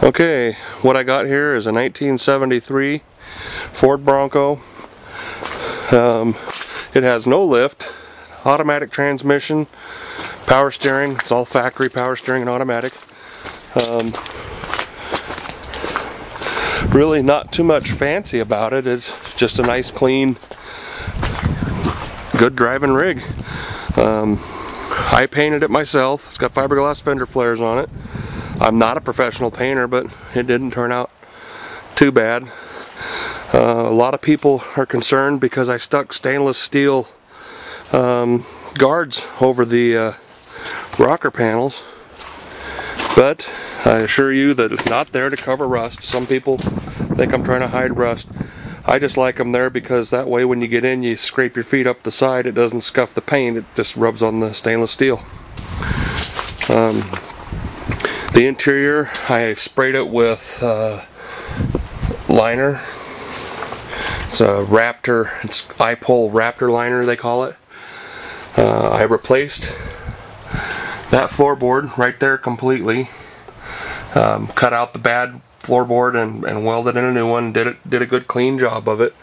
Okay, what I got here is a 1973 Ford Bronco. It has no lift, automatic transmission, power steering. It's all factory power steering and automatic. Really not too much fancy about it. It's just a nice, clean, good driving rig. I painted it myself. It's got fiberglass fender flares on it. I'm not a professional painter, but it didn't turn out too bad. A lot of people are concerned because I stuck stainless steel guards over the rocker panels, but I assure you that it's not there to cover rust. Some people think I'm trying to hide rust. I just like them there because that way when you get in, you scrape your feet up the side, it doesn't scuff the paint, it just rubs on the stainless steel. The interior, I sprayed it with liner. It's a Raptor, it's I-pole Raptor liner they call it. I replaced that floorboard right there completely. Cut out the bad floorboard and welded in a new one. Did a good clean job of it.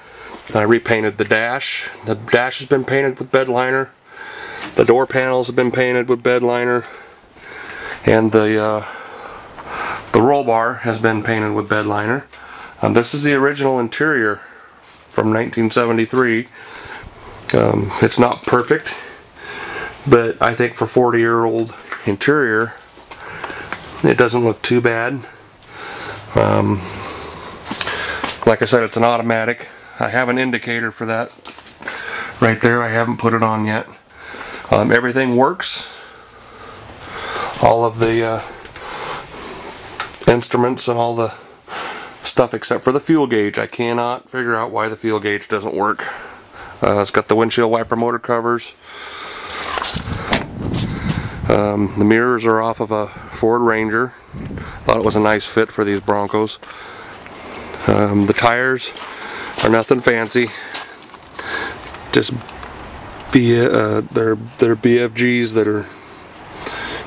I repainted the dash. The dash has been painted with bed liner. The door panels have been painted with bed liner. And the roll bar has been painted with bed liner. This is the original interior from 1973. It's not perfect, but I think for 40-year-old interior, it doesn't look too bad. Like I said, it's an automatic. I have an indicator for that right there. I haven't put it on yet. Everything works. All of the instruments and all the stuff except for the fuel gauge. I cannot figure out why the fuel gauge doesn't work. It's got the windshield wiper motor covers. The mirrors are off of a Ford Ranger. Thought it was a nice fit for these Broncos. The tires are nothing fancy. Just they're BFGs that are,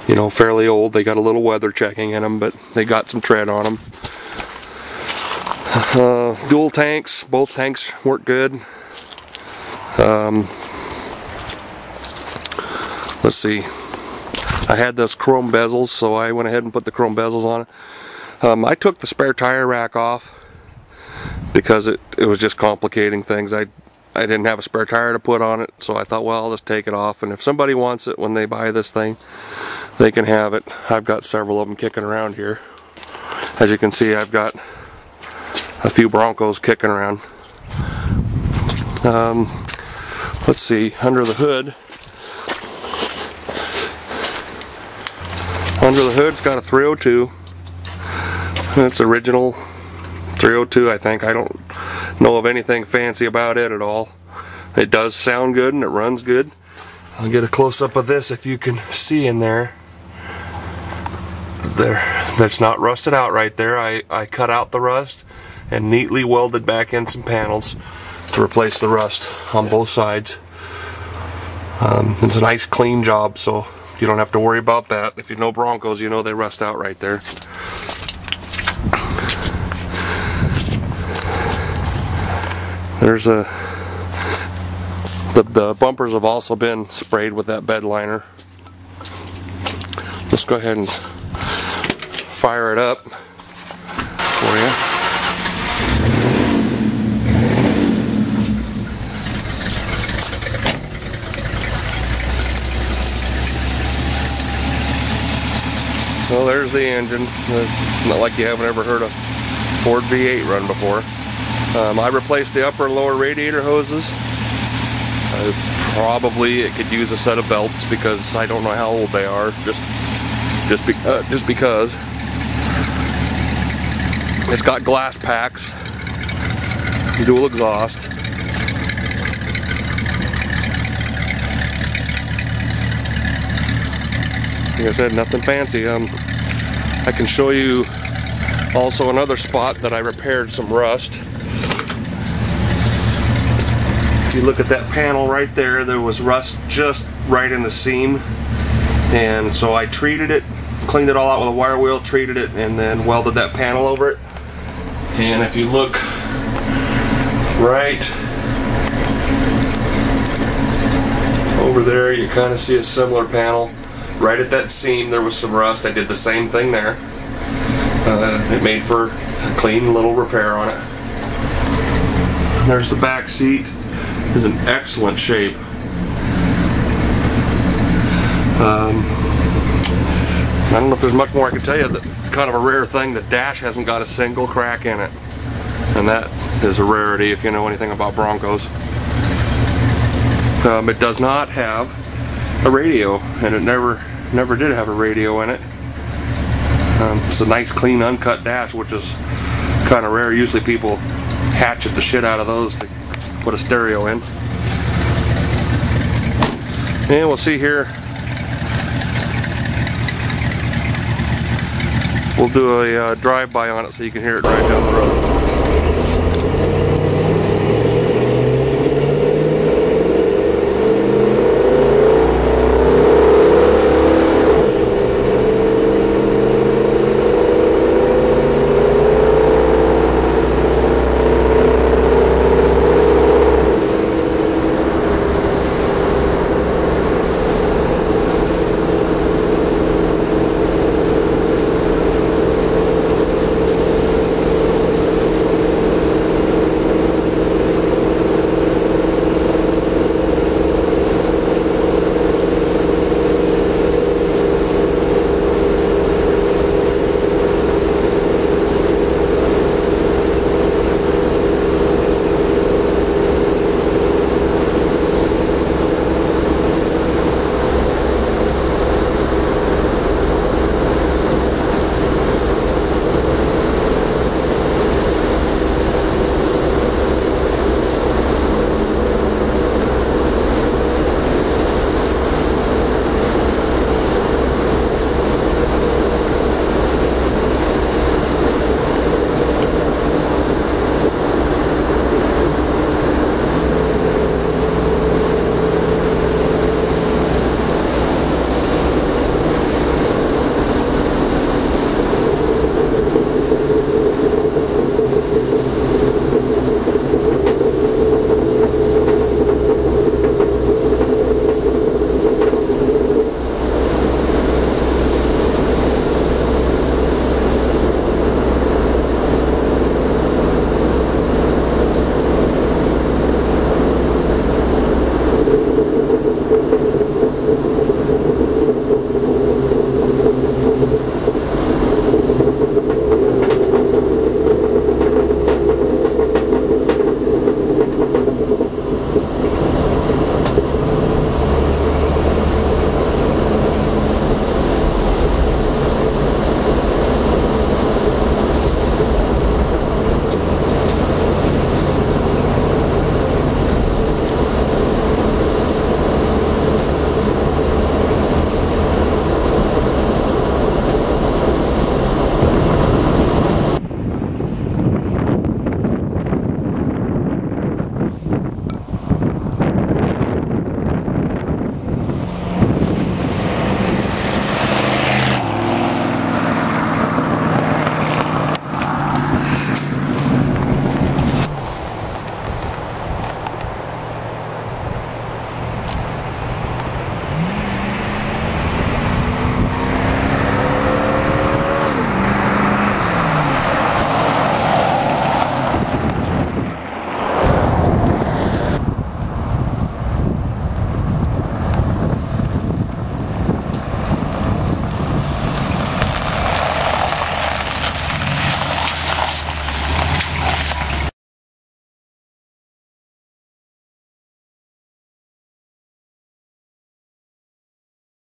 you know, fairly old. They got a little weather checking in them, but they got some tread on them. Dual tanks. Both tanks work good. Let's see. I had those chrome bezels, so I went ahead and put the chrome bezels on it. I took the spare tire rack off because it was just complicating things. I didn't have a spare tire to put on it, so I thought, well, I'll just take it off, and if somebody wants it when they buy this thing, they can have it. I've got several of them kicking around here. As you can see, I've got a few Broncos kicking around. Let's see, under the hood. Under the hood's got a 302. It's original 302, I think. I don't know of anything fancy about it at all. It does sound good and it runs good. I'll get a close-up of this if you can see in there. That's not rusted out right there. I cut out the rust and neatly welded back in some panels to replace the rust on both sides. It's a nice clean job, so you don't have to worry about that. If you know Broncos, you know they rust out right there. There's the bumpers have also been sprayed with that bed liner. Let's go ahead and fire it up for you. Well, there's the engine. It's not like you haven't ever heard a Ford V8 run before. I replaced the upper and lower radiator hoses. Probably it could use a set of belts because I don't know how old they are. Just because. It's got glass packs, dual exhaust. Like I said, nothing fancy. I can show you also another spot that I repaired some rust. If you look at that panel right there, there was rust just right in the seam, and so I treated it cleaned it all out with a wire wheel, treated it, and then welded that panel over it. And if you look right over there, you kind of see a similar panel. Right at that seam there was some rust. I did the same thing there. It made for a clean little repair on it. There's the back seat. It's in excellent shape. I don't know if there's much more I can tell you. Kind of a rare thing, the dash hasn't got a single crack in it. And that is a rarity if you know anything about Broncos. It does not have a radio, and it never did have a radio in it. It's a nice clean uncut dash, which is kind of rare. Usually people hatchet the shit out of those to put a stereo in. And we'll see here. We'll do a drive-by on it so you can hear it right down the road.